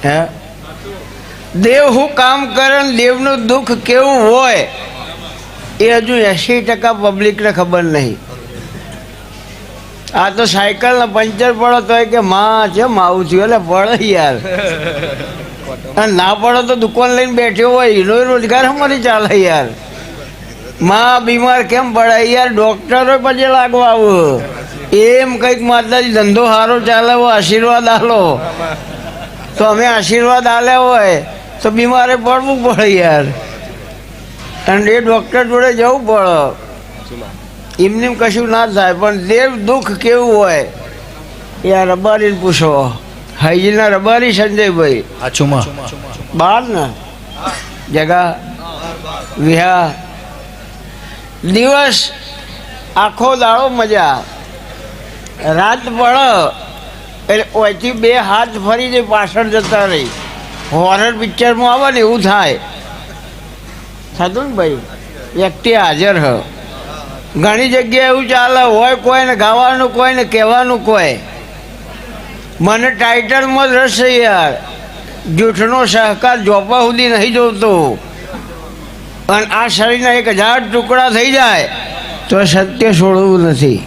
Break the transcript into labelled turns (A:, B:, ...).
A: હે દેવ શું કામ કરે ને દેવનું દુઃખ કેવું હોય એ હજુ 80% પબ્લિકને ખબર નહીં. આ તો સાયકલના પંચર પડો તો કે માં છે આવું થયું એટલે પડે યાર. અને ના પડો તો દુકાન લઈને બેઠ્યો હોય એનો રોજગાર અમારી ચાલે યાર. માં બીમાર કેમ પડે યાર, ડોક્ટરો પછી લાગવા આવું એમ કંઈક માતાજી ધંધો સારો ચાલે હોય આશીર્વાદ આલો તો અમે આશીર્વાદ આલ્યા હોય તો બીમારે પડવું પડે યાર. અને એ ડૉક્ટર જોડે જવું પડે. એમને કશું ના થાય પણ દેવ દુઃખ કેવું હોય યાર રબારીને પૂછો. હાઈજીના રબારી સંજયભાઈ બાર ને જગા વિહા દિવસ આખો દાડો મજા, રાત પડે એટલે ઓયથી બે હાથ ફરી જાય પાછળ જતા રહી. હોરર પિક્ચરમાં આવે ને એવું થાય થતું ને ભાઈ. વ્યક્તિ હાજર હ ઘણી જગ્યાએ એવું ચાલે હોય કોઈને ગાવાનું કોઈને કહેવાનું કોઈ. મને ટાઇટલમાં જ રસ છે યાર. જૂઠનો સહકાર જોપા સુધી નહીં જોતો. અને આ શરીરના 1000 ટુકડા થઈ જાય તો સત્ય છોડવું નથી.